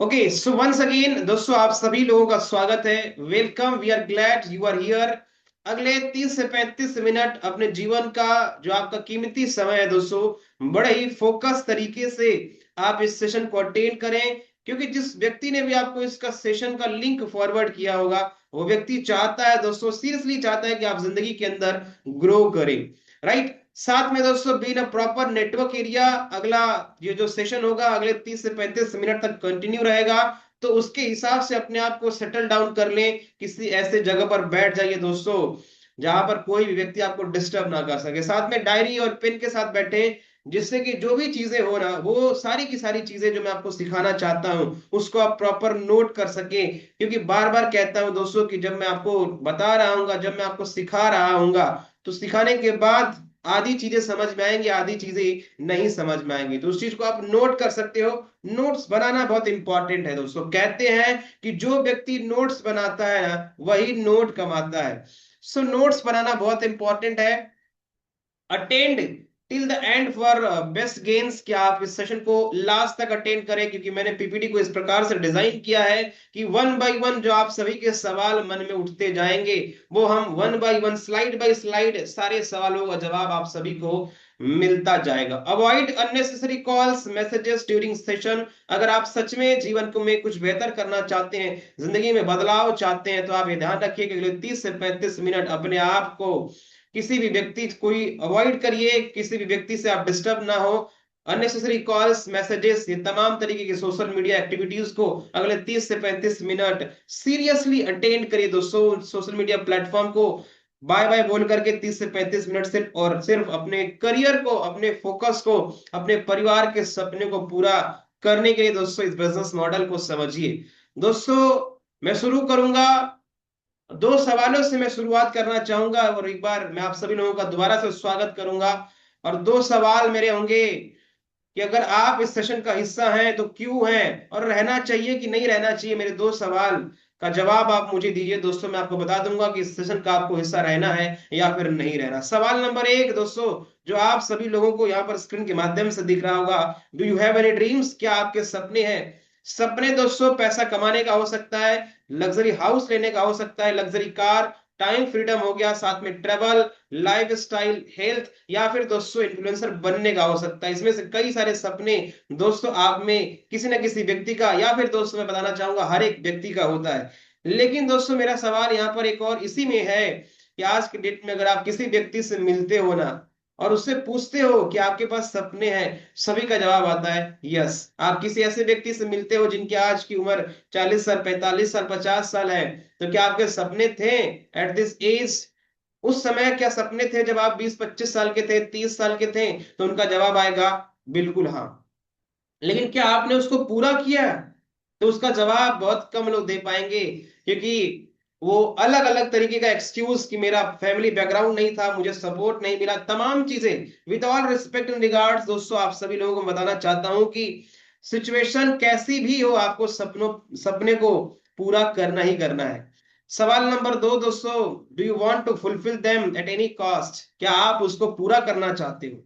Okay, so once again दोस्तों आप सभी लोगों का स्वागत है। Welcome, we are glad you are here. अगले 30 से 35 मिनट अपने जीवन का जो आपका कीमती समय है दोस्तों, बड़े ही फोकस तरीके से आप इस सेशन को अटेंड करें, क्योंकि जिस व्यक्ति ने भी आपको इसका सेशन का लिंक फॉरवर्ड किया होगा, वो व्यक्ति चाहता है दोस्तों, सीरियसली चाहता है कि आप जिंदगी के अंदर ग्रो करें। राइट, साथ में दोस्तों been a proper network area, अगला ये जो सेशन होगा अगले 30 से 35 मिनट तक कंटिन्यू रहेगा। तो उसके हिसाब से अपने आप को सेटल डाउन कर लें, किसी ऐसे जगह पर बैठ जाइए दोस्तों जहां पर कोई भी व्यक्ति आपको डिस्टर्ब ना कर सके। साथ में डायरी और पेन के साथ बैठे, जिससे कि जो भी चीजें हो ना, वो सारी की सारी चीजें जो मैं आपको सिखाना चाहता हूं उसको आप प्रॉपर नोट कर सके। क्योंकि बार बार कहता हूं दोस्तों कि जब मैं आपको बता रहा हूँ, जब मैं आपको सिखा रहा हूँ, तो सिखाने के बाद आधी चीजें समझ में आएंगी, आधी चीजें नहीं समझ में आएंगी। तो उस चीज को आप नोट कर सकते हो। नोट्स बनाना बहुत इंपॉर्टेंट है दोस्तों। कहते हैं कि जो व्यक्ति नोट्स बनाता है ना, वही नोट कमाता है। सो नोट्स बनाना बहुत इंपॉर्टेंट है। Attend till the end for best gains. क्या आप इस सेशन को लास्ट तक अटेंड करें, क्योंकि मैंने पीपीटी को इस प्रकार से डिजाइन किया है कि वन बाय वन जो आप सभी के सवाल मन में उठते जाएंगे, वो हम one by one, slide bye slide, सारे सवालों का जवाब आप सभी को मिलता जाएगा। Avoid unnecessary calls messages during session. अगर आप सच में जीवन को में कुछ बेहतर करना चाहते हैं, जिंदगी में बदलाव चाहते हैं, तो आप ये ध्यान रखिए कि अगले 30 से 35 मिनट अपने आप को किसी भी व्यक्ति कोई अवॉइड करिए, किसी भी व्यक्ति से आप डिस्टर्ब ना हो। अननेसेसरी कॉल्स मैसेजेस, ये तमाम तरीके की सोशल मीडिया एक्टिविटीज को अगले 30 से 35 मिनट सीरियसली अटेंड करिए दोस्तों। सोशल मीडिया प्लेटफॉर्म को बाय बाय बोल करके 30 से 35 मिनट सिर्फ और सिर्फ अपने करियर को, अपने फोकस को, अपने परिवार के सपने को पूरा करने के लिए दोस्तों इस बिजनेस मॉडल को समझिए। दोस्तों मैं शुरू करूंगा, दो सवालों से मैं शुरुआत करना चाहूंगा और एक बार मैं आप सभी लोगों का दोबारा से स्वागत करूंगा। और दो सवाल मेरे होंगे कि अगर आप इस सेशन का हिस्सा हैं तो क्यों हैं, और रहना चाहिए कि नहीं रहना चाहिए। मेरे दो सवाल का जवाब आप मुझे दीजिए दोस्तों, मैं आपको बता दूंगा कि इस सेशन का आपको हिस्सा रहना है या फिर नहीं रहना। सवाल नंबर एक दोस्तों, जो आप सभी लोगों को यहाँ पर स्क्रीन के माध्यम से दिख रहा होगा, do you have any dreams? क्या आपके सपने हैं? सपने दोस्तों पैसा कमाने का हो सकता है, लग्जरी हाउस लेने का हो सकता है, लग्जरी कार, टाइम फ्रीडम हो गया, साथ में ट्रेवल, लाइफ स्टाइल, हेल्थ, या फिर दोस्तों इन्फ्लुएंसर बनने का हो सकता है। इसमें से कई सारे सपने दोस्तों आप में किसी ना किसी व्यक्ति का, या फिर दोस्तों मैं बताना चाहूंगा हर एक व्यक्ति का होता है। लेकिन दोस्तों मेरा सवाल यहाँ पर एक और इसी में है कि आज के डेट में अगर आप किसी व्यक्ति से मिलते हो ना, और उससे पूछते हो कि आपके पास सपने हैं, सभी का जवाब आता है यस। आप किसी ऐसे व्यक्ति से मिलते हो जिनकी आज की उम्र 40 साल, 45 साल, 50 साल है, तो क्या आपके सपने थे एट दिस एज? उस समय क्या सपने थे जब आप 20-25 साल के थे, 30 साल के थे? तो उनका जवाब आएगा बिल्कुल हाँ। लेकिन क्या आपने उसको पूरा किया? तो उसका जवाब बहुत कम लोग दे पाएंगे, क्योंकि वो अलग अलग तरीके का एक्सक्यूज कि मेरा फैमिली बैकग्राउंड नहीं था, मुझे सपोर्ट नहीं मिला, तमाम चीजें। With all respect and regards दोस्तों, आप सभी लोगों को बताना चाहता हूं कि सिचुएशन कैसी भी हो, आपको सपने को पूरा करना ही करना है। सवाल नंबर दो दोस्तों, do you want to fulfil them at any cost? क्या आप उसको पूरा करना चाहते हो?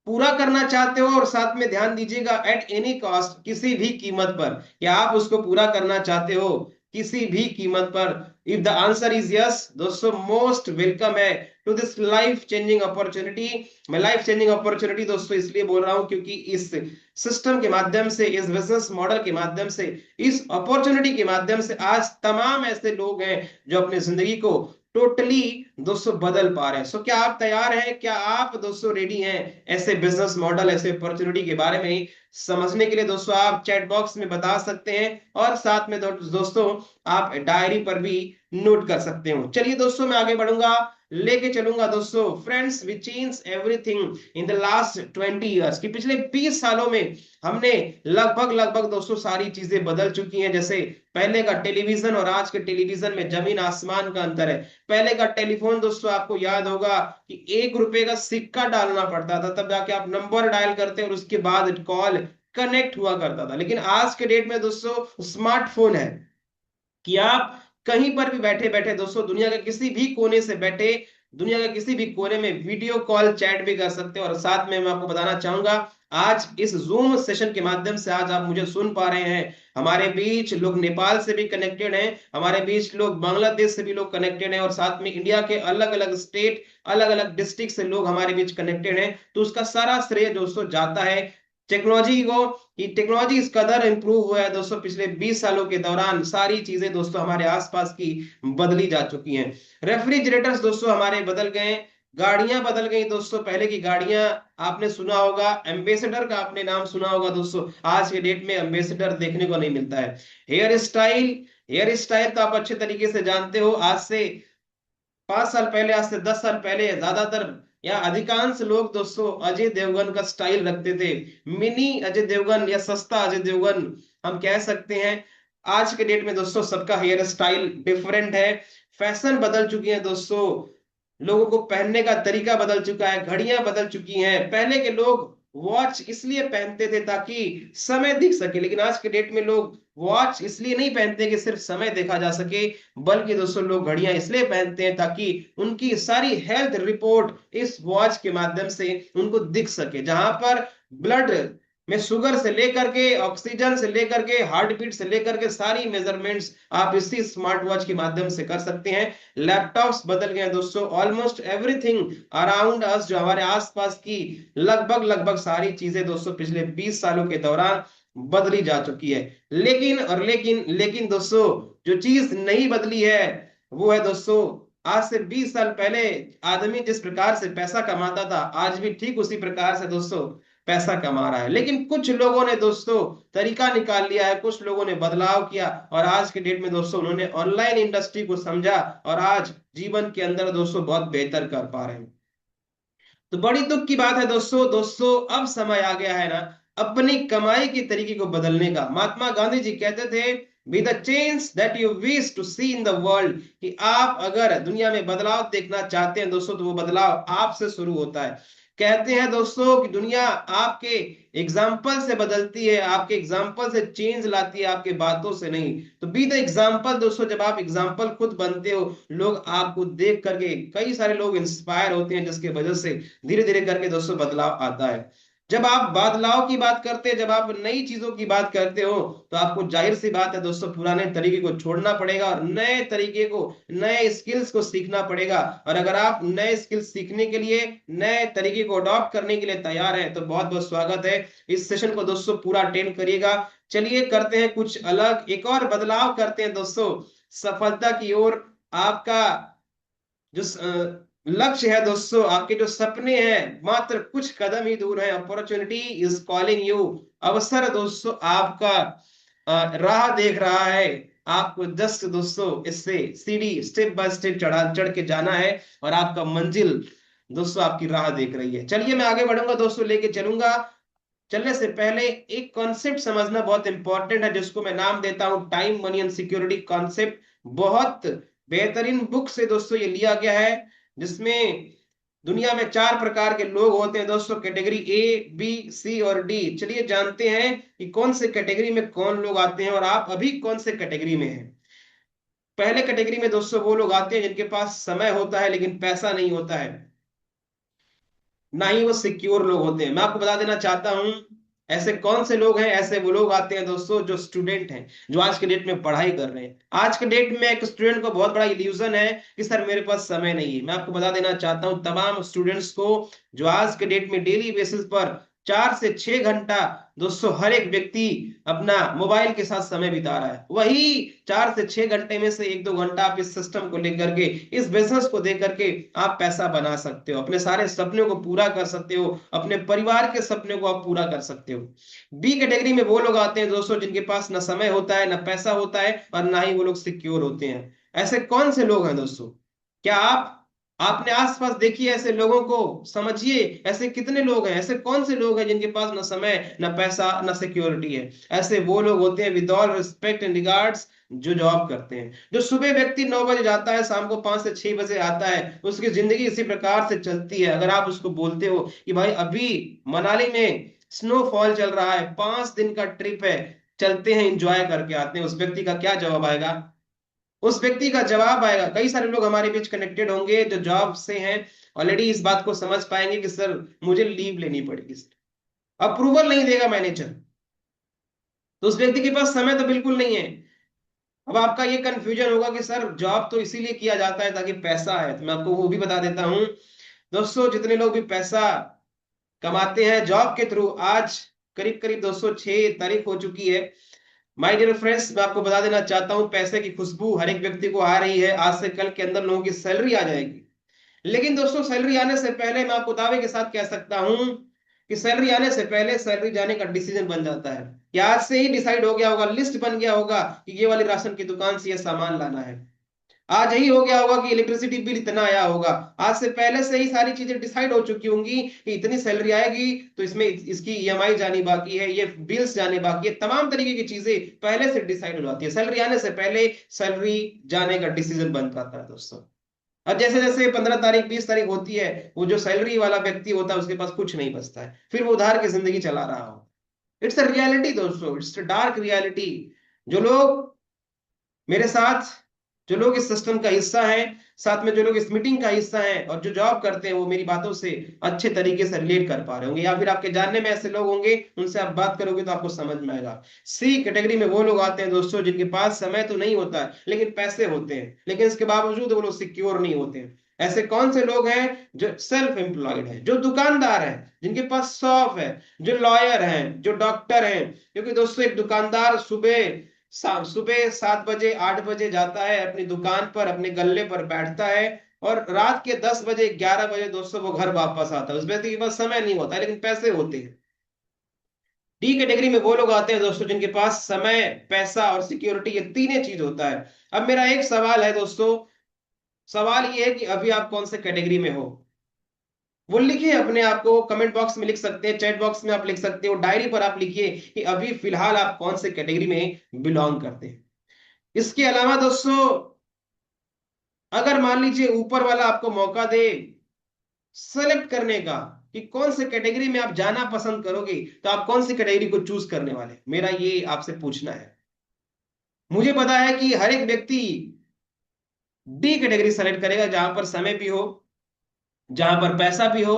पूरा करना चाहते हो, और साथ में ध्यान दीजिएगा एट एनी कॉस्ट, किसी भी कीमत पर। क्या आप उसको पूरा करना चाहते हो किसी भी कीमत पर? If the answer is yes दोस्तों, मोस्ट वेलकम है to this life changing opportunity. मैं लाइफ चेंजिंग अपॉर्चुनिटी दोस्तों इसलिए बोल रहा हूं क्योंकि इस सिस्टम के माध्यम से, इस बिजनेस मॉडल के माध्यम से, इस अपॉर्चुनिटी के माध्यम से आज तमाम ऐसे लोग हैं जो अपनी जिंदगी को टोटली दोस्तों बदल पा रहे हैं। सो क्या आप तैयार हैं? क्या आप दोस्तों रेडी हैं ऐसे बिजनेस मॉडल, ऐसे अपॉर्चुनिटी के बारे में समझने के लिए? दोस्तों आप चैट बॉक्स में बता सकते हैं, और साथ में दोस्तों आप डायरी पर भी नोट कर सकते हो। चलिए दोस्तों मैं आगे बढ़ूंगा, लेके चलूंगा दोस्तों friends we change everything in the last 20 years, कि पिछले 20 सालों में हमने लगभग लगभग दोस्तों सारी चीजें बदल चुकी हैं। जैसे पहले का टेलीविजन और आज के टेलीविजन में जमीन आसमान का अंतर है। पहले का टेलीफोन दोस्तों आपको याद होगा कि 1 रुपए का सिक्का डालना पड़ता था, तब जाके आप नंबर डायल करते और उसके बाद कॉल कनेक्ट हुआ करता था। लेकिन आज के डेट में दोस्तों स्मार्टफोन है कि आप कहीं पर भी बैठे बैठे दोस्तों, दुनिया के किसी भी कोने से बैठे, दुनिया के किसी भी कोने में वीडियो कॉल चैट भी कर सकते हो। और साथ में मैं आपको बताना चाहूंगा, आज इस जूम सेशन के माध्यम से आज आप मुझे सुन पा रहे हैं। हमारे बीच लोग नेपाल से भी कनेक्टेड हैं, हमारे बीच लोग बांग्लादेश से भी लोग कनेक्टेड हैं, और साथ में इंडिया के अलग अलग स्टेट, अलग अलग डिस्ट्रिक्ट से लोग हमारे बीच कनेक्टेड हैं। तो उसका सारा श्रेय दोस्तों जाता है टेक्नोलॉजी को, कि टेक्नोलॉजी इस कदर इंप्रूव हुआ है दोस्तों। पिछले 20 सालों के दौरान सारी चीजें दोस्तों हमारे आसपास की बदली जा चुकी हैं। रेफ्रिजरेटर्स दोस्तों हमारे बदल गए, गाड़ियां बदल गई दोस्तों। पहले की गाड़ियां आपने सुना होगा, एम्बेसडर का आपने नाम सुना होगा दोस्तों, आज के डेट में एम्बेसडर देखने को नहीं मिलता है। हेयर स्टाइल तो आप अच्छे तरीके से जानते हो। आज से 5 साल पहले, आज से 10 साल पहले ज्यादातर या अधिकांश लोग दोस्तों अजय देवगन का स्टाइल रखते थे। मिनी अजय देवगन या सस्ता अजय देवगन हम कह सकते हैं। आज के डेट में दोस्तों सबका हेयर स्टाइल डिफरेंट है, फैशन बदल चुकी है दोस्तों, लोगों को पहनने का तरीका बदल चुका है, घड़ियां बदल चुकी हैं। पहले के लोग वॉच इसलिए पहनते थे ताकि समय दिख सके, लेकिन आज के डेट में लोग वॉच इसलिए नहीं पहनते कि सिर्फ समय देखा जा सके, बल्कि दोस्तों लोग घड़ियां इसलिए पहनते हैं ताकि उनकी सारी हेल्थ रिपोर्ट इस वॉच के माध्यम से उनको दिख सके। जहां पर ब्लड में शुगर से लेकर के, ऑक्सीजन से लेकर के, हार्ट बीट से लेकर के सारी मेजरमेंट्स आप इसी स्मार्ट वॉच के माध्यम से कर सकते हैं। लैपटॉप्स बदल गए हैं दोस्तों, ऑलमोस्ट एवरीथिंग अराउंड अस, जो हमारे आसपास की लगभग लगभग सारी चीजें दोस्तों पिछले 20 सालों के दौरान बदली जा चुकी है। लेकिन दोस्तों जो चीज नहीं बदली है वो है दोस्तों, आज से 20 साल पहले आदमी जिस प्रकार से पैसा कमाता था, आज भी ठीक उसी प्रकार से दोस्तों पैसा कमा रहा है। लेकिन कुछ लोगों ने दोस्तों तरीका निकाल लिया है, कुछ लोगों ने बदलाव किया, और आज के डेट में दोस्तों उन्होंने ऑनलाइन इंडस्ट्री को समझा और आज जीवन के अंदर दोस्तों बहुत बेहतर कर पा रहे हैं। तो बड़ी दुख की बात है दोस्तों अब समय आ गया है ना अपनी कमाई के तरीके को बदलने का। महात्मा गांधी जी कहते थे, be the change that you wish to see in the world, कि आप अगर दुनिया में बदलाव देखना चाहते हैं दोस्तों तो वो बदलाव आपसे शुरू होता है। कहते हैं दोस्तों कि दुनिया आपके एग्जाम्पल से बदलती है, आपके एग्जाम्पल से चेंज लाती है, आपके बातों से नहीं। तो बी द एग्जाम्पल दोस्तों, जब आप एग्जाम्पल खुद बनते हो, लोग आपको देख करके, कई सारे लोग इंस्पायर होते हैं, जिसके वजह से धीरे धीरे करके दोस्तों बदलाव आता है। जब आप बदलाव की बात करते हैं, जब आप नई चीजों की बात करते हो, तो आपको जाहिर सी बात है दोस्तों पुराने तरीके को छोड़ना पड़ेगा और नए तरीके को, नए स्किल्स को सीखना पड़ेगा। और अगर आप नए स्किल्स सीखने के लिए, नए तरीके को अडॉप्ट करने के लिए तैयार हैं, तो बहुत बहुत स्वागत है। इस सेशन को दोस्तों पूरा अटेंड करिएगा। चलिए करते हैं कुछ अलग, एक और बदलाव करते हैं दोस्तों सफलता की ओर। आपका जो लक्ष्य है दोस्तों, आपके जो सपने हैं मात्र कुछ कदम ही दूर है। अपॉर्चुनिटी इज कॉलिंग यू, अवसर दोस्तों आपका राह देख रहा है। आपको जस्ट दोस्तों इससे सीढ़ी स्टेप बाय स्टेप चढ़ के जाना है, और आपका मंजिल दोस्तों आपकी राह देख रही है। चलिए मैं आगे बढ़ूंगा दोस्तों, लेके चलूंगा। चलने से पहले एक कॉन्सेप्ट समझना बहुत इंपॉर्टेंट है, जिसको मैं नाम देता हूं time money and security concept. बहुत बेहतरीन बुक से दोस्तों ये लिया गया है, जिसमें दुनिया में 4 प्रकार के लोग होते हैं दोस्तों, कैटेगरी ए, बी, सी और डी। चलिए जानते हैं कि कौन से कैटेगरी में कौन लोग आते हैं और आप अभी कौन से कैटेगरी में हैं। पहले कैटेगरी में दोस्तों वो लोग आते हैं जिनके पास समय होता है लेकिन पैसा नहीं होता है, ना ही वो सिक्योर लोग होते हैं। मैं आपको बता देना चाहता हूं ऐसे कौन से लोग हैं। ऐसे वो लोग आते हैं दोस्तों जो स्टूडेंट हैं, जो आज के डेट में पढ़ाई कर रहे हैं। आज के डेट में एक स्टूडेंट को बहुत बड़ा इल्यूजन है कि सर मेरे पास समय नहीं है। मैं आपको बता देना चाहता हूं तमाम स्टूडेंट्स को, जो आज के डेट में डेली बेसिस पर 4 से 6 घंटा दोस्तों हर एक व्यक्ति अपना मोबाइल के साथ समय बिता रहा है, वही 4 से 6 घंटे में से 1-2 घंटा आप इस सिस्टम को लेकर के, इस बिजनेस को देकर के आप पैसा बना सकते हो, अपने सारे सपने को पूरा कर सकते हो, अपने परिवार के सपने को आप पूरा कर सकते हो। बी कैटेगरी में वो लोग आते हैं दोस्तों जिनके पास ना समय होता है, ना पैसा होता है, और ना ही वो लोग सिक्योर होते हैं। ऐसे कौन से लोग हैं दोस्तों? क्या आप आपने आसपास देखिए ऐसे लोगों को, समझिए ऐसे कितने लोग हैं, ऐसे कौन से लोग हैं जिनके पास ना समय, ना पैसा, ना सिक्योरिटी है। ऐसे वो लोग होते हैं with all respect and regards जो जॉब करते हैं। जो सुबह व्यक्ति 9 बजे जाता है, शाम को 5 से 6 बजे आता है, उसकी जिंदगी इसी प्रकार से चलती है। अगर आप उसको बोलते हो कि भाई अभी मनाली में स्नोफॉल चल रहा है, 5 दिन का ट्रिप है, चलते हैं एंजॉय करके आते हैं, उस व्यक्ति का क्या जवाब आएगा? उस व्यक्ति का जवाब आएगा, कई सारे लोग हमारे बीच कनेक्टेड होंगे जो जॉब से हैं, ऑलरेडी इस बात को समझ पाएंगे कि सर मुझे लीव लेनी पड़ेगी, अप्रूवल नहीं देगा मैनेजर, तो उस व्यक्ति के पास समय तो बिल्कुल नहीं है। अब आपका ये कंफ्यूजन होगा कि सर जॉब तो इसीलिए किया जाता है ताकि पैसा है, तो मैं आपको वो भी बता देता हूं दोस्तों। जितने लोग भी पैसा कमाते हैं जॉब के थ्रू, आज करीब करीब दोस्तों 6 तारीख हो चुकी है। माय डियर फ्रेंड्स, मैं आपको बता देना चाहता हूं, पैसे की खुशबू हर एक व्यक्ति को आ रही है। आज से कल के अंदर लोगों की सैलरी आ जाएगी। लेकिन दोस्तों सैलरी आने से पहले मैं आपको दावे के साथ कह सकता हूं कि सैलरी आने से पहले सैलरी जाने का डिसीजन बन जाता है। कि आज से ही डिसाइड हो गया होगा, लिस्ट बन गया होगा कि ये वाली राशन की दुकान से ये सामान लाना है। आज यही हो गया होगा कि इलेक्ट्रिसिटी बिल इतना आया होगा। आज से पहले से ही सारी चीजें डिसाइड हो चुकी होंगी कि इतनी सैलरी आएगी तो इसमें इसकी ईएमआई जानी बाकी है, ये बिल्स जाने बाकी है, तमाम तरीके की चीजें पहले से डिसाइड हो जाती है। सैलरी आने से पहले सैलरी जाने का डिसीजन बन जाता है दोस्तों। अब जैसे जैसे 15 तारीख 20 तारीख होती है, वो जो सैलरी वाला व्यक्ति होता है उसके पास कुछ नहीं बचता है, फिर वो उधार की जिंदगी चला रहा हो। इट्स अ रियलिटी दोस्तों, इट्स अ डार्क रियलिटी। जो लोग मेरे साथ, जो लोग इस सिस्टम का हिस्सा हैं, साथ में जो लोग इस मीटिंग का हिस्सा हैं और जो जॉब करते हैं, वो मेरी बातों से अच्छे तरीके से रिलेट कर पा रहे होंगे, या फिर आपके जानने में ऐसे लोग होंगे, उनसे आप बात करोगे तो आपको समझ में आएगा। सी कैटेगरी में वो लोग आते हैं दोस्तों जिनके पास समय तो नहीं होता है लेकिन पैसे होते हैं, लेकिन इसके बावजूद वो लोग सिक्योर नहीं होते हैं। ऐसे कौन से लोग हैं? जो सेल्फ एम्प्लॉयड है, जो दुकानदार है, जिनके पास शॉप है, जो लॉयर हैं, जो डॉक्टर हैं। क्योंकि दोस्तों एक दुकानदार सुबह 7 बजे 8 बजे जाता है अपनी दुकान पर, अपने गल्ले पर बैठता है, और रात के 10 बजे 11 बजे दोस्तों वो घर वापस आता है। उस व्यक्ति के पास समय नहीं होता है लेकिन पैसे होते हैं। डी कैटेगरी में वो लोग आते हैं दोस्तों जिनके पास समय, पैसा और सिक्योरिटी, ये तीनों चीज होता है। अब मेरा एक सवाल है दोस्तों, सवाल ये है कि अभी आप कौन से कैटेगरी में हो? वो लिखिए, अपने आप को कमेंट बॉक्स में लिख सकते हैं, चैट बॉक्स में आप लिख सकते हो, डायरी पर आप लिखिए कि अभी फिलहाल आप कौन से कैटेगरी में बिलोंग करते हैं। इसके अलावा दोस्तों, अगर मान लीजिए ऊपर वाला आपको मौका दे सेलेक्ट करने का कि कौन से कैटेगरी में आप जाना पसंद करोगे, तो आप कौन सी कैटेगरी को चूज करने वाले, मेरा ये आपसे पूछना है। मुझे पता है कि हर एक व्यक्ति डी कैटेगरी सेलेक्ट करेगा, जहां पर समय भी हो, जहां पर पैसा भी हो,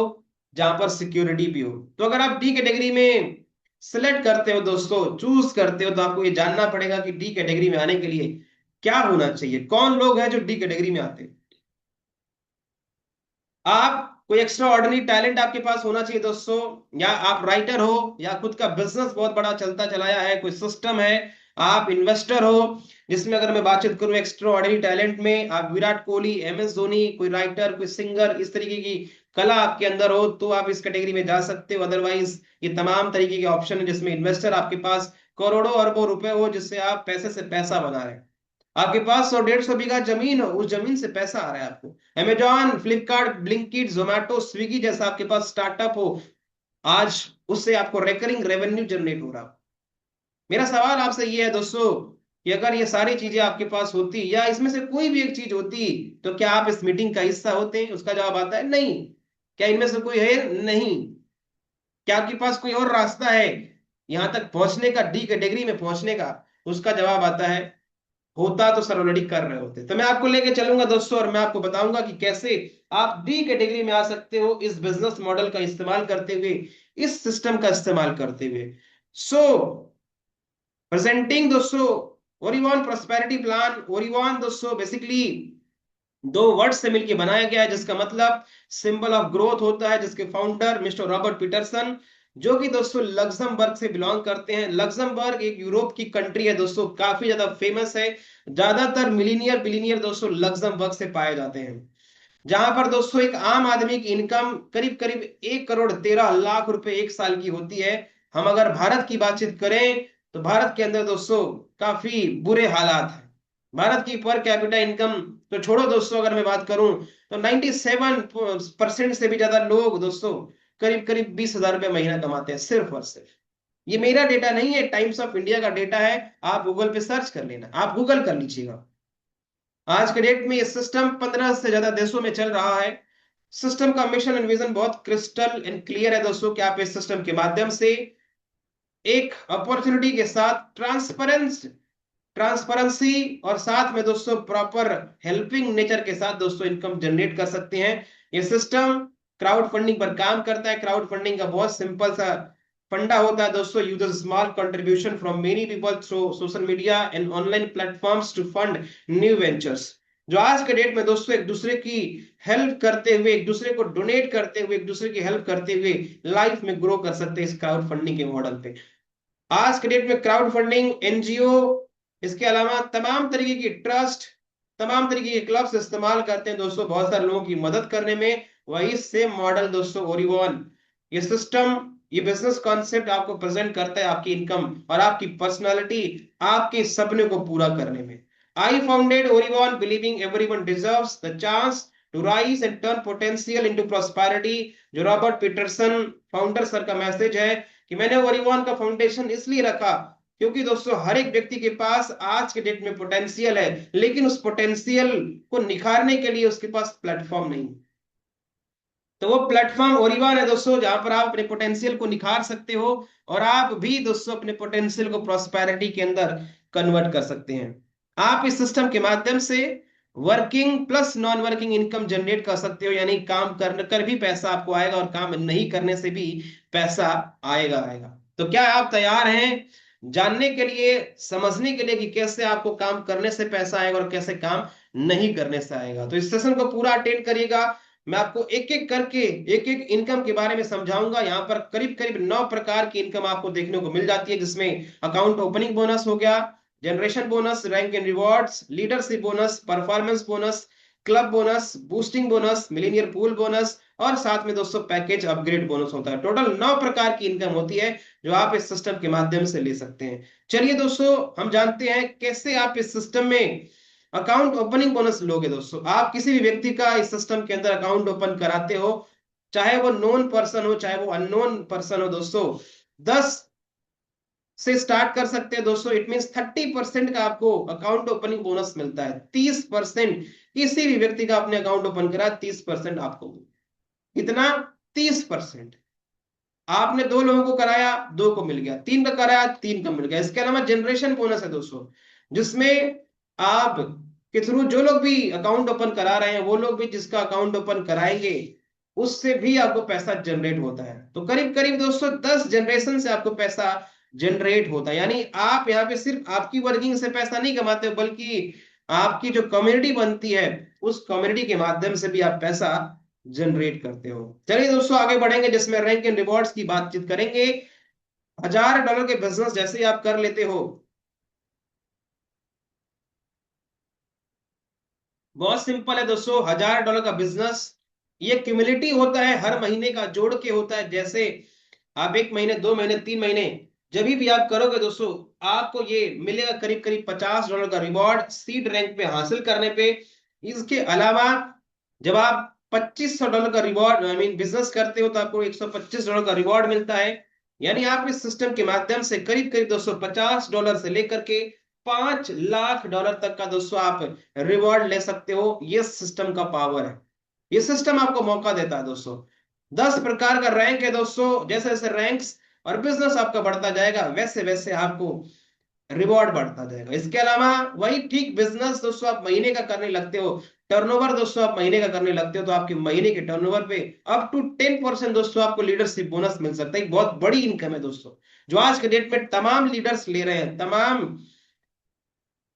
जहां पर सिक्योरिटी भी हो। तो अगर आप डी कैटेगरी में सिलेक्ट करते हो दोस्तों, चूज करते हो, तो आपको ये जानना पड़ेगा कि डी कैटेगरी में आने के लिए क्या होना चाहिए। कौन लोग हैं जो डी कैटेगरी में आते हैं? आप कोई एक्स्ट्रा ऑर्डिनरी टैलेंट आपके पास होना चाहिए दोस्तों, या आप राइटर हो, या खुद का बिजनेस बहुत बड़ा चलता चलाया है, कोई सिस्टम है, आप इन्वेस्टर हो। जिसमें अगर मैं बातचीत करूं एक्स्ट्रा ऑर्डिनरी टैलेंट में, आप विराट कोहली, एमएस धोनी, कोई राइटर, कोई सिंगर, इस तरीके की कला आपके अंदर हो, तो आप इस कैटेगरी में जा सकते हो। अदरवाइज ये तमाम तरीके के ऑप्शन है जिसमें इन्वेस्टर आपके पास करोड़ों अरबों रुपए हो, जिससे आप पैसे से पैसा बना रहे हैं। आपके पास 100 150 बीघा जमीन हो, उस जमीन से पैसा आ रहा है आपको। Amazon, Flipkart, Blinkit, Zomato, Swiggy जैसा आपके पास स्टार्टअप हो, आज उससे आपको रिकरिंग रेवेन्यू जनरेट हो रहा है। मेरा सवाल आपसे ये है दोस्तों कि अगर ये सारी चीजें आपके पास होती, या इसमें से कोई भी एक चीज होती, तो क्या आप इस मीटिंग का हिस्सा होते? उसका जवाब आता है नहीं। क्या इनमें से कोई है? नहीं। क्या आपके पास कोई और रास्ता है यहां तक पहुंचने का, डी कैटेगरी में पहुंचने का? उसका जवाब आता है होता तो सर ऑलरेडी कर रहे होते। तो मैं आपको लेके चलूंगा दोस्तों, और मैं आपको बताऊंगा कि कैसे आप डी कैटेगरी में आ सकते हो इस बिजनेस मॉडल का इस्तेमाल करते हुए, इस सिस्टम का इस्तेमाल करते हुए। सो प्रेजेंटिंग दोस्तों ओरिवॉन प्रोस्पेरिटी प्लान। ओरिवॉन दोस्तों बेसिकली दो वर्ड से मिलकर बनाया गया है, जिसका मतलब सिंबल ऑफ ग्रोथ होता है, जिसके फाउंडर मिस्टर रॉबर्ट पीटरसन, जो कि दोस्तों लग्जमबर्ग से बिलोंग करते हैं। लग्जमबर्ग एक यूरोप की कंट्री है दोस्तों, काफी ज्यादा फेमस है। ज्यादातर मिलीनियर बिलीनियर दोस्तों लग्जमबर्ग से पाए जाते हैं, जहां पर दोस्तों एक आम आदमी की इनकम करीब करीब 1 करोड़ 13 लाख रुपए एक साल की होती है। हम अगर भारत की बातचीत करें तो भारत के अंदर दोस्तों काफी बुरे हालात हैं। भारत की पर कैपिटा इनकम तो छोड़ो दोस्तों, अगर मैं बात करूं तो 97% से भी ज्यादा लोग दोस्तों करीब करीब 20,000 रुपए महीना कमाते हैं, सिर्फ और सिर्फ। ये मेरा डेटा नहीं है, टाइम्स ऑफ इंडिया का डेटा है। आप गूगल पे सर्च कर लेना, आप गूगल कर लीजिएगा। आज के डेट में ये सिस्टम 15 से ज्यादा देशों में चल रहा है। सिस्टम का मिशन एंड विजन बहुत क्रिस्टल एंड क्लियर है दोस्तों, कि आप इस सिस्टम के माध्यम से एक अपॉर्चुनिटी के साथ ट्रांसपेरेंसी और साथ में दोस्तों प्रॉपर हेल्पिंग नेचर के साथ दोस्तों इनकम जनरेट कर सकते हैं। ये सिस्टम क्राउड फंडिंग पर काम करता है। क्राउड फंडिंग का बहुत सिंपल सा फंडा होता है दोस्तों, use small contribution from many people through social media and online platforms to fund new ventures. जो आज के डेट में दोस्तों एक दूसरे की हेल्प करते हुए, एक दूसरे को डोनेट करते हुए, एक दूसरे की हेल्प करते हुए लाइफ में ग्रो कर सकते हैं इस क्राउड फंडिंग के मॉडल पे। आज के डेट में क्राउड फंडिंग, एनजीओ, इसके अलावा तमाम तरीके की ट्रस्ट, तमाम तरीके के क्लब्स इस्तेमाल करते हैं दोस्तों बहुत सारे लोगों की मदद करने में। वही सेम मॉडल दोस्तों ओरिवॉन, ये सिस्टम, ये बिजनेस कॉन्सेप्ट आपको प्रेजेंट करता है आपकी इनकम और आपकी पर्सनालिटी, आपके सपने को पूरा करने में। I founded Orivon believing everyone deserves the chance to rise and turn potential into prosperity. जो रॉबर्ट पीटरसन फाउंडर सर का मैसेज है कि मैंने ओरिवॉन का फाउंडेशन इसलिए रखा क्योंकि दोस्तों हर एक व्यक्ति के पास आज के डेट में पोटेंशियल है, लेकिन उस पोटेंशियल को निखारने के लिए उसके पास प्लेटफॉर्म नहीं। तो वो प्लेटफॉर्म ओरिवॉन है दोस्तों, जहां पर आप अपने पोटेंशियल को निखार सकते हो और आप भी दोस्तों अपने पोटेंशियल को प्रॉस्पेरिटी के अंदर कन्वर्ट कर सकते हैं। आप इस सिस्टम के माध्यम से working plus non working income generate कर सकते हो, यानी काम करने कर भी पैसा आपको आएगा और काम नहीं करने से भी पैसा आएगा। तो क्या आप तैयार हैं जानने के लिए, समझने के लिए कि कैसे आपको काम करने से पैसा आएगा और कैसे काम नहीं करने से आएगा? तो इस सेशन को पूरा अटेंड करिएगा। मैं आपको एक एक करके एक एक इनकम के बारे में समझाऊंगा। यहाँ पर करीब करीब 9 प्रकार की इनकम आपको देखने को मिल जाती है, जिसमें अकाउंट ओपनिंग बोनस हो गया, generation bonus, rank and rewards, leadership bonus, performance bonus, club bonus, boosting bonus, millionaire pool bonus और साथ में दोस्तों पैकेज अपग्रेड बोनस होता है। टोटल 9 प्रकार की इनकम होती है जो आप इस सिस्टम के माध्यम से ले सकते हैं। चलिए दोस्तों हम जानते हैं कैसे आप इस सिस्टम में अकाउंट ओपनिंग बोनस लोगे। दोस्तों आप किसी भी व्यक्ति का इस सिस्टम के अंदर अकाउंट ओपन कराते हो, चाहे वो नोन पर्सन हो चाहे वो अननोन पर्सन हो दोस्तों, 10 से स्टार्ट कर सकते हैं दोस्तों। इट मींस 30% का आपको अकाउंट ओपनिंग बोनस मिलता है। 30% किसी भी व्यक्ति का अपने अकाउंट ओपन करा, 30% आपको। कितना? 30%। आपने 2 लोगों को कराया, 2 को मिल गया, 3 का कराया, 3 का मिल गया। इसके अलावा जनरेशन बोनस है दोस्तों, जिसमें आप के थ्रू जो लोग भी अकाउंट ओपन करा रहे हैं वो लोग भी जिसका अकाउंट ओपन कराएंगे उससे भी आपको पैसा जनरेट होता है। तो करीब करीब दोस्तों 10 जनरेशन से आपको पैसा जनरेट होता है। यानी आप यहाँ पे सिर्फ आपकी वर्किंग से पैसा नहीं कमाते हो, बल्कि आपकी जो कम्युनिटी बनती है उस कम्युनिटी के माध्यम से भी आप पैसा जनरेट करते हो। चलिए दोस्तों आगे बढ़ेंगे, जिसमें रैंक एंड रिवॉर्ड्स की बातचीत करेंगे। $1000 के बिजनेस जैसे ही आप कर लेते हो, बहुत सिंपल है दोस्तों। $1000 का बिजनेस ये क्यूमुलेटिव होता है, हर महीने का जोड़ के होता है। जैसे आप 1 महीने, 2 महीने, 3 महीने जब भी आप करोगे दोस्तों, आपको ये मिलेगा करीब करीब $50 का रिवॉर्ड सीड रैंक पे हासिल करने पे। इसके अलावा जब आप $2500 का रिवॉर्ड बिजनेस करते हो तो आपको $125 का रिवॉर्ड मिलता है। यानी आप इस सिस्टम के माध्यम से करीब करीब दोस्तों $50 से लेकर के $5 लाख तक का दोस्तों आप रिवॉर्ड ले सकते हो। ये सिस्टम का पावर है, ये सिस्टम आपको मौका देता है दोस्तों। 10 प्रकार का रैंक है दोस्तों, जैसे जैसे रैंक्स और बिजनेस आपका बढ़ता जाएगा वैसे वैसे आपको रिवॉर्ड बढ़ता जाएगा। इसके अलावा वही ठीक बिजनेस दोस्तों आप महीने का करने लगते हो, टर्नओवर दोस्तों आप महीने का करने लगते हो, तो आपके महीने के टर्नओवर पे अप टू 10% दोस्तों आपको लीडरशिप बोनस मिल सकता है। एक बहुत बड़ी इनकम है दोस्तों, जो आज के डेट में तमाम लीडर्स ले रहे हैं। तमाम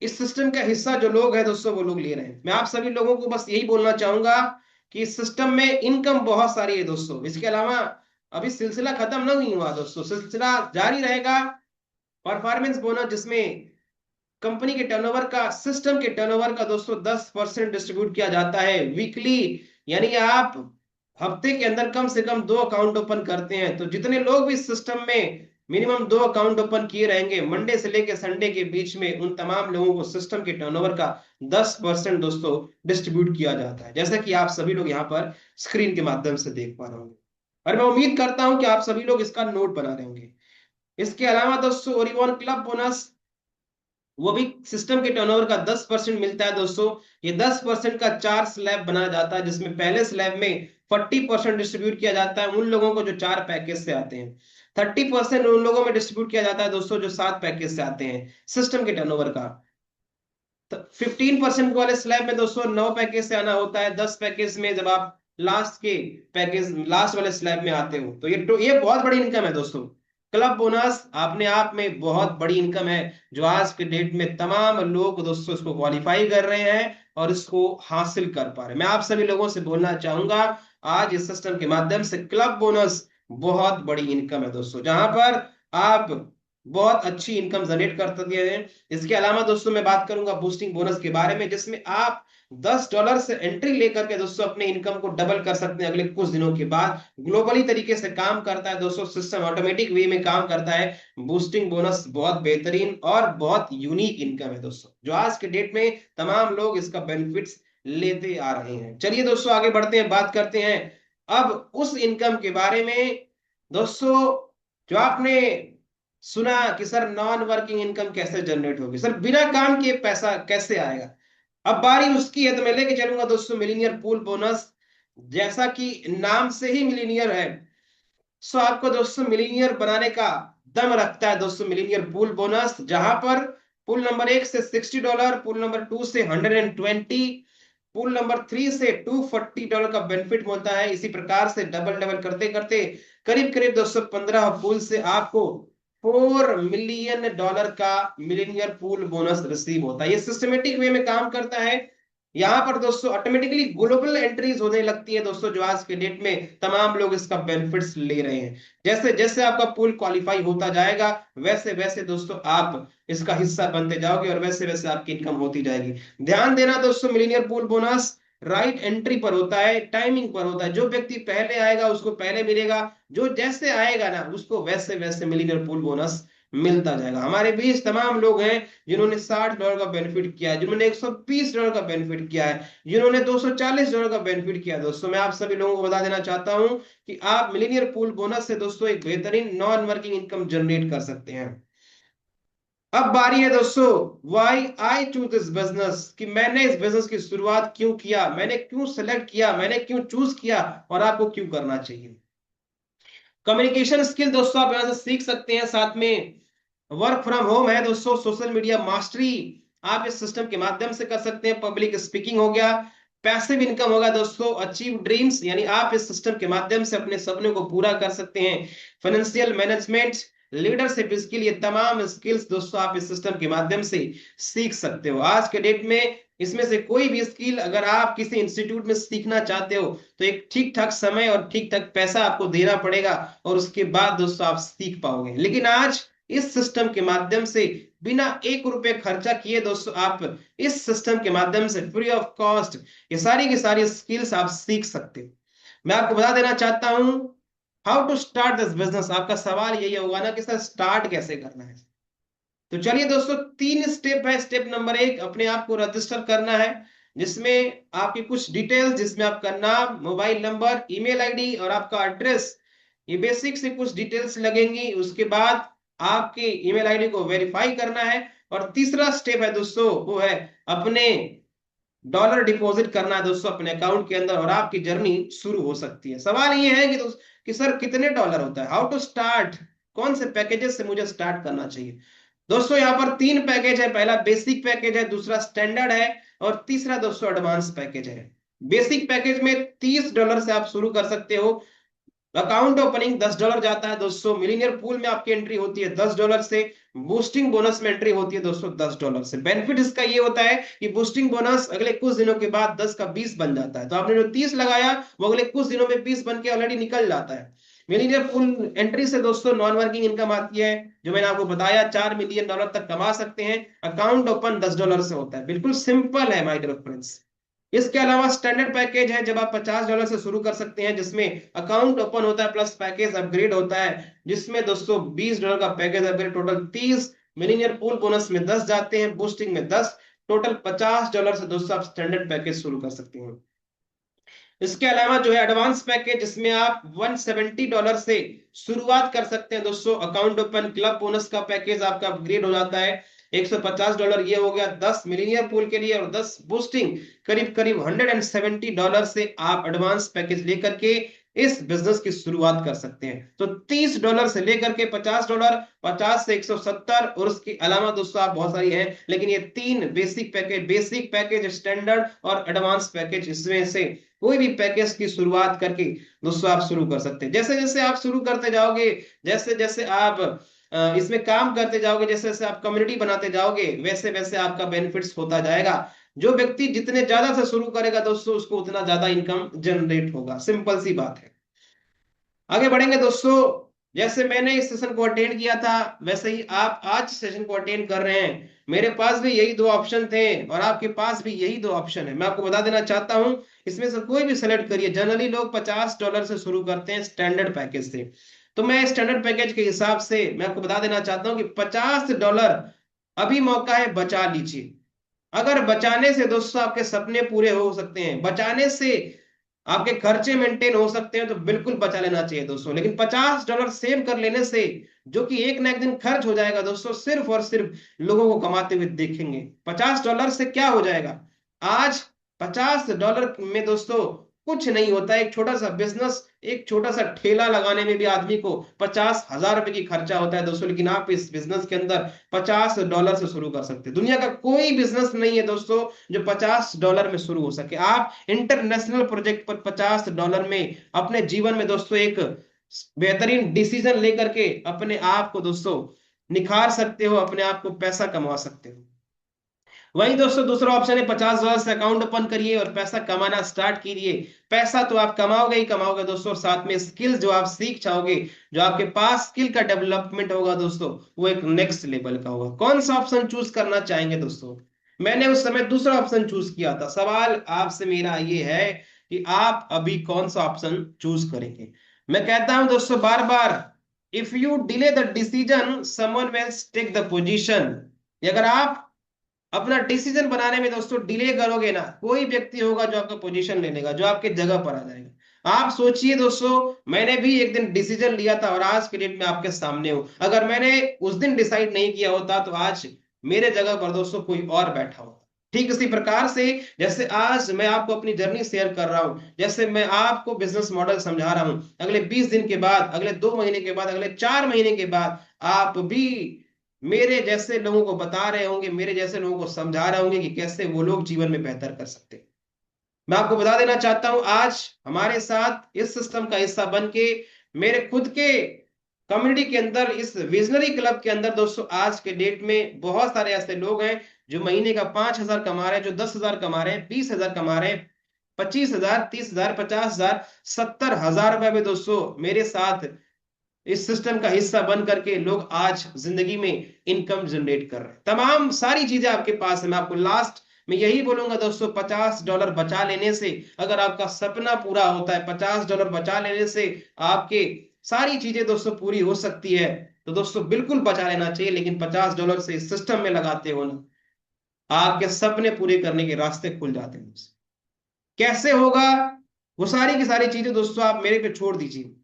इस सिस्टम का हिस्सा जो लोग हैं दोस्तों वो लोग ले रहे हैं। मैं आप सभी लोगों को बस यही बोलना चाहूंगा कि इस सिस्टम में इनकम बहुत सारी है दोस्तों। इसके अलावा अभी सिलसिला खत्म नहीं हुआ दोस्तों, सिलसिला जारी रहेगा। परफॉर्मेंस बोनस, जिसमें कंपनी के टर्नओवर का, सिस्टम के टर्नओवर का दोस्तों 10% डिस्ट्रीब्यूट किया जाता है वीकली। यानी आप हफ्ते के अंदर कम से कम 2 अकाउंट ओपन करते हैं, तो जितने लोग भी सिस्टम में मिनिमम 2 अकाउंट ओपन किए रहेंगे मंडे से लेकर संडे के बीच में, उन तमाम लोगों को सिस्टम के टर्नओवर का 10% दोस्तों डिस्ट्रीब्यूट किया जाता है, जैसा कि आप सभी लोग यहाँ पर स्क्रीन के माध्यम से देख पा रहे होंगे। और मैं उम्मीद करता हूं कि आप सभी लोग इसका नोट बना रहे होंगे। इसके अलावा दोस्तों ओरिवॉन क्लब बोनस, वो भी सिस्टम के टर्नओवर का 10% मिलता है दोस्तों। ये 10% का 4 स्लैब बनाया जाता है, जिसमें पहले स्लैब में 40% डिस्ट्रीब्यूट किया जाता है उन लोगों को जो 4 पैकेज से आते हैं। 30% उन लोगों में डिस्ट्रीब्यूट किया जाता है दोस्तों जो 7 पैकेज से आते हैं सिस्टम के टर्नओवर का। 15% वाले स्लैब में दोस्तों 9 पैकेज से आना होता है। 10 पैकेज में जब आप लास्ट के पैकेज, लास्ट वाले स्लैब में आते हो, तो ये बहुत बड़ी इनकम है दोस्तों। क्लब बोनस अपने आप में बहुत बड़ी इनकम है, जो आज के डेट में तमाम लोग दोस्तों इसको क्वालिफाई कर रहे हैं और इसको हासिल कर पा रहे हैं। मैं आप सभी लोगों से बोलना चाहूंगा, आज इस सिस्टम के माध्यम से क्लब बोनस बहुत बड़ी इनकम है दोस्तों, जहां पर आप बहुत अच्छी इनकम जनरेट कर सकते हैं। इसके अलावा दोस्तों मैं बात करूंगा बूस्टिंग बोनस के बारे में, जिसमें आप $10 से एंट्री लेकर के दोस्तों अपने इनकम को डबल कर सकते हैं अगले कुछ दिनों के बाद। ग्लोबली तरीके से काम करता है दोस्तों, सिस्टम ऑटोमेटिक वे में काम करता है। बूस्टिंग बोनस बहुत बेहतरीन और बहुत यूनिक इनकम है दोस्तों, जो आज के डेट में तमाम लोग इसका बेनिफिट्स लेते आ रहे हैं। चलिए दोस्तों आगे बढ़ते हैं, बात करते हैं अब उस इनकम के बारे में दोस्तों, जो आपने सुना कि सर नॉन वर्किंग इनकम कैसे जनरेट होगी, सर बिना काम के पैसा कैसे आएगा। अब बारी उसकी है, तो मैं लेके चलूंगा दोस्तों मिलीनियर पूल बोनस। जैसा कि नाम से ही मिलीनियर है, सो आपको दोस्तों मिलीनियर बनाने का दम रखता है दोस्तों मिलीनियर पूल बोनस, जहां पर पूल नंबर 1 से $60, पूल नंबर 2 से 120, पूल नंबर 3 से $240 का बेनिफिट मिलता है। इसी प्रकार से डबल डबल करते करते करीब करीब दोस्तों 15 पूल से आपको $4 मिलियन का मिलीनियर पूल बोनस रिसीव होता है। ये सिस्टमेटिक वे में काम करता है। यहाँ पर दोस्तों ऑटोमेटिकली ग्लोबल एंट्रीज होने लगती है दोस्तों, जो आज के डेट में तमाम लोग इसका बेनिफिट्स ले रहे हैं। जैसे जैसे आपका पूल क्वालिफाई होता जाएगा, वैसे वैसे दोस्तों आप इसका हिस्सा बनते जाओगे और वैसे वैसे आपकी इनकम होती जाएगी। ध्यान देना दोस्तों, millionaire pool bonus right entry पर होता है, टाइमिंग पर होता है। जो व्यक्ति पहले आएगा उसको पहले मिलेगा, जो जैसे आएगा ना उसको वैसे वैसे मिलीनियर पूल बोनस मिलता जाएगा। हमारे बीच तमाम लोग हैं जिन्होंने $60 का बेनिफिट किया है, जिन्होंने $120 का बेनिफिट किया है, जिन्होंने $240 का बेनिफिट किया है। दोस्तों मैं आप सभी लोगों को बता देना चाहता हूं कि आप मिलीनियर पूल बोनस से दोस्तों एक बेहतरीन नॉन वर्किंग इनकम जनरेट कर सकते हैं। अब बारी है दोस्तों why I choose this business, कि मैंने इस बिजनेस की शुरुआत क्यों किया, मैंने क्यों सेलेक्ट किया, मैंने क्यों चूज किया और आपको क्यों करना चाहिए। कम्युनिकेशन स्किल दोस्तों आप यहां से सीख सकते हैं, साथ में वर्क फ्रॉम होम है दोस्तों, सोशल मीडिया मास्टरी आप इस सिस्टम के माध्यम से कर सकते हैं। पब्लिक स्पीकिंग हो गया, पैसिव इनकम होगा दोस्तों, अचीव ड्रीम्स यानी आप इस सिस्टम के माध्यम से अपने सपने को पूरा कर सकते हैं। फाइनेंशियल मैनेजमेंट, लीडरशिप स्किल, ये तमाम स्किल्स दोस्तों आप इस सिस्टम के माध्यम से सीख सकते हो। आज के डेट में इसमें से कोई भी स्किल अगर आप किसी इंस्टीट्यूट में सीखना चाहते हो तो एक ठीक ठाक समय और ठीक ठाक पैसा आपको देना पड़ेगा और उसके बाद दोस्तों आप सीख पाओगे। लेकिन आज इस सिस्टम के माध्यम से बिना ₹1 खर्चा किए दोस्तों आप इस सिस्टम के माध्यम से फ्री ऑफ कॉस्ट ये सारी की सारी स्किल्स आप सीख सकते हो। मैं आपको बता देना चाहता हूं how to start this business. आपका सवाल यही होगा ना कि सर स्टार्ट कैसे करना है। तो चलिए दोस्तों 3 स्टेप है। स्टेप नंबर 1, अपने आप को रजिस्टर करना है, जिसमें आपकी कुछ डिटेल्स, जिसमें आपका नाम, मोबाइल नंबर, ईमेल आईडी और आपका एड्रेस, ये बेसिक से कुछ डिटेल्स लगेंगी। उसके बाद आपके ईमेल आईडी को वेरीफाई करना है और तीसरा स्टेप है दोस्तों वो है अपने डॉलर डिपॉजिट करना है दोस्तों अपने अकाउंट के अंदर और आपकी जर्नी शुरू हो सकती है। सवाल ये है कि सर कितने डॉलर होता है, हाउ टू स्टार्ट, कौन से पैकेजेस से मुझे स्टार्ट करना चाहिए। दोस्तों यहाँ पर 3 पैकेज है, पहला बेसिक पैकेज है, दूसरा स्टैंडर्ड है और तीसरा दोस्तों एडवांस पैकेज है। बेसिक पैकेज में $30 से आप शुरू कर सकते हो। अकाउंट ओपनिंग $10 जाता है दोस्तों। मिलीनियर पूल में आपकी एंट्री होती है $10 से। बूस्टिंग बोनस में एंट्री होती है दोस्तों $10 से। बेनिफिट इसका ये होता है कि बूस्टिंग बोनस अगले कुछ दिनों के बाद 10 का 20 बन जाता है। तो आपने जो 30 लगाया वो अगले कुछ दिनों में 20 बन के ऑलरेडी निकल जाता है। मिलीनियर पूल एंट्री से दोस्तों नॉन वर्किंग इनकम आती है, जो मैंने आपको बताया $4 मिलियन तक कमा सकते हैं। अकाउंट ओपन $10 से होता है, बिल्कुल सिंपल है माय डियर फ्रेंड्स। इसके अलावा स्टैंडर्ड पैकेज है, जब आप $50 से शुरू कर सकते हैं, जिसमें अकाउंट ओपन होता है प्लस पैकेज अपग्रेड होता है, जिसमें दोस्तों $20 का package upgrade, total 30। Millionaire pool bonus में 10 जाते हैं, बूस्टिंग में 10, टोटल $50 से दोस्तों आप स्टैंडर्ड पैकेज शुरू कर सकते हैं। इसके अलावा जो है एडवांस पैकेज, जिसमें आप $170 से शुरुआत कर सकते हैं दोस्तों। अकाउंट ओपन, क्लब बोनस का पैकेज आपका अपग्रेड हो जाता है $150, ये हो गया 10 मिलीनियर पूल के लिए और 10 बूस्टिंग, करीब करीब $170 से आप एडवांस पैकेज लेकर के इस बिजनेस की शुरुआत कर सकते हैं। तो $30 से लेकर के $50, 50 से 170, और उसके अलावा दोस्तों आप बहुत सारी हैं, लेकिन ये 3 बेसिक पैकेज, स्टैंडर्ड और एडवांस पैकेज, इसमें से कोई भी पैकेज की शुरुआत करके दोस्तों आप शुरू कर सकते हैं। जैसे जैसे आप शुरू करते जाओगे, जैसे जैसे आप इसमें काम करते जाओगे, जैसे जैसे आप कम्युनिटी बनाते जाओगे, वैसे वैसे आपका बेनिफिट्स होता जाएगा। जो व्यक्ति जितने ज्यादा से शुरू करेगा दोस्तों, उसको उतना ज्यादा इनकम जनरेट होगा। सिंपल सी बात है। आगे बढ़ेंगे दोस्तों। जैसे मैंने इस सेशन को अटेंड किया था, वैसे ही आप आज सेशन को अटेंड कर रहे हैं। मेरे पास भी यही दो ऑप्शन थे और आपके पास भी यही दो ऑप्शन है। मैं आपको बता देना चाहता हूं, इसमें से कोई भी सेलेक्ट करिए। जनरली लोग $50 से शुरू करते हैं स्टैंडर्ड पैकेज से। तो मैं स्टैंडर्ड पैकेज के हिसाब से मैं आपको बता देना चाहता हूं कि $50 अभी मौका है, बचा लीजिए। अगर बचाने से दोस्तों आपके सपने पूरे हो सकते हैं, बचाने से आपके खर्चे मेंटेन हो सकते हैं, तो बिल्कुल बचा लेना चाहिए दोस्तों। लेकिन $50 सेव कर लेने से, जो कि एक ना एक दिन खर्च हो जाएगा दोस्तों, सिर्फ और सिर्फ लोगों को कमाते हुए देखेंगे। $50 से क्या हो जाएगा? आज $50 में दोस्तों कुछ नहीं होता। एक छोटा सा बिजनेस, एक छोटा सा ठेला लगाने में भी आदमी को $50,000 की खर्चा होता है दोस्तों। लेकिन आप इस बिजनेस के अंदर $50 से शुरू कर सकते हैं। दुनिया का कोई बिजनेस नहीं है दोस्तों जो $50 में शुरू हो सके। आप इंटरनेशनल प्रोजेक्ट पर $50 में अपने जीवन में दोस्तों एक बेहतरीन डिसीजन लेकर के अपने आप को दोस्तों निखार सकते हो, अपने आप को पैसा कमा सकते हो। वहीं दोस्तों दूसरा ऑप्शन है, $50 से अकाउंट ओपन करिए और पैसा कमाना स्टार्ट कीजिए। पैसा तो आप कमाओगे ही कमाओगे दोस्तों, और साथ में स्किल्स जो आप सीख जाओगे, जो आपके पास स्किल का डेवलपमेंट होगा दोस्तों, वो एक नेक्स्ट लेवल का होगा। कौन सा ऑप्शन चूज करना चाहेंगे दोस्तों? मैंने उस समय दूसरा ऑप्शन चूज किया था। सवाल आपसे मेरा ये है कि आप अभी कौन सा ऑप्शन चूज करेंगे? मैं कहता हूं दोस्तों बार बार, if you delay the decision someone will take the position. अगर आप अपना डिसीजन बनाने में दोस्तों डिले करोगे ना, कोई व्यक्ति होगा जो आपका पोजीशन ले लेगा, जो आपके जगह पर आ जाएगा। आप सोचिए दोस्तों, मैंने भी एक दिन डिसीजन लिया था और आज के डेट में आपके सामने हूं। अगर मैंने उस दिन डिसाइड नहीं किया होता तो आज मेरे जगह पर दोस्तों कोई और बैठा होता। ठीक इसी प्रकार से जैसे आज मैं आपको अपनी जर्नी शेयर कर रहा हूं, जैसे मैं आपको बिजनेस मॉडल समझा रहा हूं, अगले 20 दिन के बाद, अगले 2 महीने के बाद, अगले 4 महीने के बाद आप भी मेरे जैसे लोगों को बता रहे होंगे, मेरे जैसे लोगों को समझा रहे होंगे कि कैसे वो लोग जीवन में बेहतर कर सकते हैं। मैं आपको बता देना चाहता हूं, आज हमारे साथ इस सिस्टम का हिस्सा बन के मेरे खुद के कम्युनिटी के अंदर, इस विजनरी क्लब के अंदर दोस्तों, आज के डेट में बहुत सारे ऐसे लोग हैं जो महीने का 5,000 कमा रहे हैं, जो 10,000 कमा रहे हैं, 20,000 कमा रहे हैं, 25,000, 30,000, 50,000, 70,000 रुपए में दोस्तों मेरे साथ इस सिस्टम का हिस्सा बन करके लोग आज जिंदगी में इनकम जनरेट कर रहे हैं। तमाम सारी चीजें आपके पास है। मैं आपको लास्ट में यही बोलूंगा दोस्तों, $50 बचा लेने से, अगर आपका सपना पूरा होता है, $50 बचा लेने से आपके सारी चीजें दोस्तों पूरी हो सकती है। तो दोस्तों बिल्कुल बचा लेना चाहिए। लेकिन $50 से इस सिस्टम में लगाते हो ना, आपके सपने पूरे करने के रास्ते खुल जाते हैं दोस्तों। कैसे होगा वो सारी की सारी चीजें दोस्तों आप मेरे पे छोड़ दीजिए।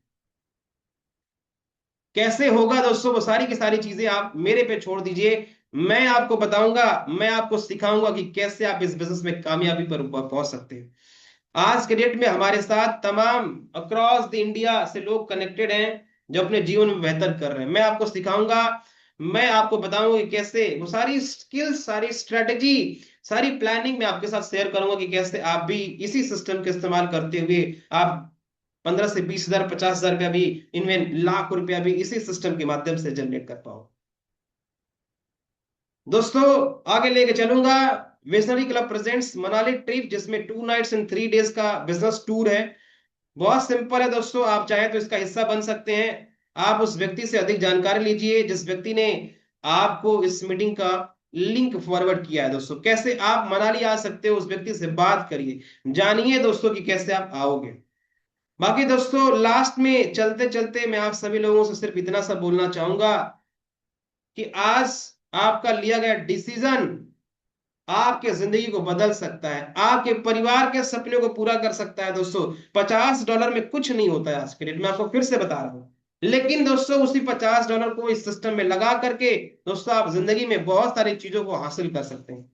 कैसे होगा दोस्तों वो सारी की सारी चीजें आप मेरे पे छोड़ दीजिए। मैं आपको बताऊंगा, मैं आपको सिखाऊंगा कि कैसे आप इस बिजनेस में कामयाबी पर पहुंच सकते हैं। आज के डेट में हमारे साथ तमाम अक्रॉस द इंडिया से लोग कनेक्टेड हैं जो अपने जीवन में बेहतर कर रहे हैं। मैं आपको सिखाऊंगा, मैं आपको बताऊंगा कि कैसे वो सारी स्किल्स, सारी स्ट्रेटेजी, सारी प्लानिंग मैं आपके साथ शेयर करूंगा कि कैसे आप भी इसी सिस्टम का इस्तेमाल करते हुए आप 15 से 20,000, 50,000 रुपया भी, इनमें लाख रुपया भी इसी सिस्टम के माध्यम से जनरेट कर पाओ। दोस्तों आगे लेके चलूंगा, visionary club presents Manali trip, जिसमें 2 नाइट्स एंड 3 डेज का बिजनेस टूर है। बहुत सिंपल है दोस्तों, आप चाहें तो इसका हिस्सा बन सकते हैं। आप उस व्यक्ति से अधिक जानकारी लीजिए जिस व्यक्ति ने आपको इस मीटिंग का लिंक फॉरवर्ड किया है। दोस्तों कैसे आप मनाली आ सकते हो, उस व्यक्ति से बात करिए, जानिए दोस्तों कि कैसे आप आओगे। बाकी दोस्तों लास्ट में चलते चलते मैं आप सभी लोगों से सिर्फ इतना सा बोलना चाहूंगा कि आज आपका लिया गया डिसीजन आपके जिंदगी को बदल सकता है, आपके परिवार के सपने को पूरा कर सकता है। दोस्तों $50 में कुछ नहीं होता है आज के डेट में, आपको फिर से बता रहा हूं। लेकिन दोस्तों उसी $50 को इस सिस्टम में लगा करके दोस्तों आप जिंदगी में बहुत सारी चीजों को हासिल कर सकते हैं।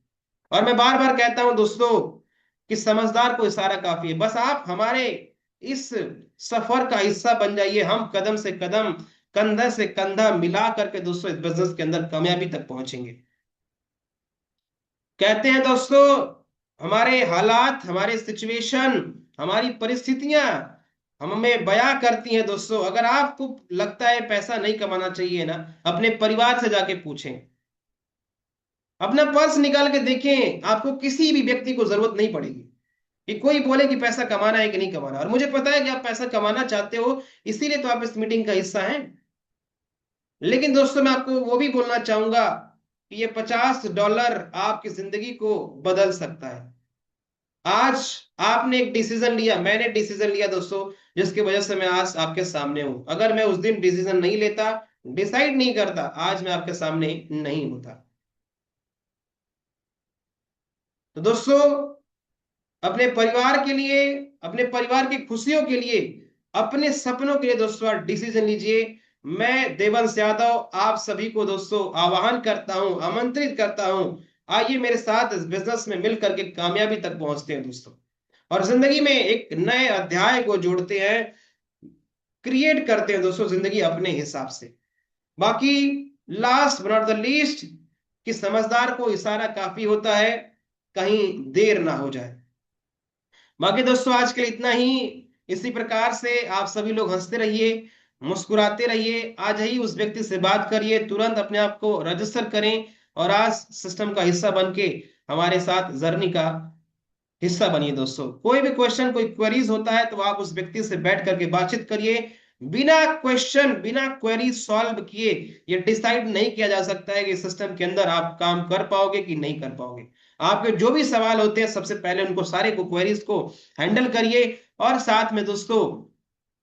और मैं बार बार कहता हूं दोस्तों कि समझदार को इशारा काफी है। बस आप हमारे इस सफर का हिस्सा बन जाइए। हम कदम से कदम, कंधा से कंधा मिला करके दोस्तों इस बिजनेस के अंदर कामयाबी तक पहुंचेंगे। कहते हैं दोस्तों, हमारे हालात, हमारे सिचुएशन, हमारी परिस्थितियां हमें बयां करती हैं दोस्तों। अगर आपको लगता है पैसा नहीं कमाना चाहिए ना, अपने परिवार से जाके पूछें, अपना पर्स निकाल के देखें, आपको किसी भी व्यक्ति को जरूरत नहीं पड़ेगी कि कोई बोले कि पैसा कमाना है कि नहीं कमाना। और मुझे पता है कि आप पैसा कमाना चाहते हो, इसीलिए तो आप इस मीटिंग का हिस्सा हैं। लेकिन दोस्तों मैं आपको वो भी बोलना चाहूंगा कि ये $50 आपकी जिंदगी को बदल सकता है। आज आपने एक डिसीजन लिया, मैंने डिसीजन लिया दोस्तों, जिसकी वजह से मैं आज आपके सामने हूं। अगर मैं उस दिन डिसीजन नहीं लेता, डिसाइड नहीं करता, आज मैं आपके सामने नहीं होता। तो दोस्तों, अपने परिवार के लिए, अपने परिवार की खुशियों के लिए, अपने सपनों के लिए दोस्तों आज डिसीजन लीजिए। मैं देवंश यादव आप सभी को दोस्तों आह्वान करता हूं, आमंत्रित करता हूं, आइए मेरे साथ इस बिजनेस में मिल करके कामयाबी तक पहुंचते हैं दोस्तों, और जिंदगी में एक नए अध्याय को जोड़ते हैं, क्रिएट करते हैं दोस्तों जिंदगी अपने हिसाब से। बाकी last but not the least, कि समझदार को इशारा काफी होता है, कहीं देर ना हो जाए। बाकी दोस्तों आज के लिए इतना ही। इसी प्रकार से आप सभी लोग हंसते रहिए, मुस्कुराते रहिए। आज ही उस व्यक्ति से बात करिए, तुरंत अपने आप को रजिस्टर करें और आज सिस्टम का हिस्सा बन के हमारे साथ जर्नी का हिस्सा बनिए दोस्तों। कोई भी क्वेश्चन, कोई क्वेरीज होता है तो आप उस व्यक्ति से बैठ करके बातचीत करिए। बिना क्वेश्चन, बिना क्वेरी सॉल्व किए ये डिसाइड नहीं किया जा सकता है कि सिस्टम के अंदर आप काम कर पाओगे कि नहीं कर पाओगे। आपके जो भी सवाल होते हैं सबसे पहले उनको, सारे को, क्वेरीज को हैंडल करिए। और साथ में दोस्तों,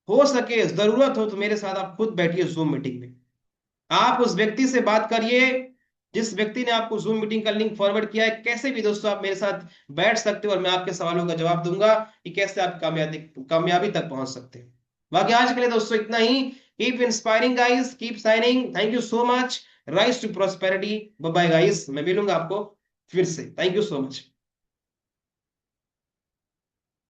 हो सके, जरूरत हो तो मेरे साथ आप खुद बैठिए जूम मीटिंग में। आप उस व्यक्ति से बात करिए जिस व्यक्ति ने आपको जूम मीटिंग का लिंक फॉरवर्ड किया है। कैसे भी दोस्तों आप मेरे साथ बैठ सकते हो और मैं आपके सवालों का जवाब दूंगा कि कैसे आप कामयाबी तक पहुंच सकते हैं। बाकी आज के लिए दोस्तों इतना ही। Keep inspiring guys, keep shining. Thank you so much. Rise to prosperity. Bye bye guys, मैं मिलूंगा आपको फिर से। Thank you so much.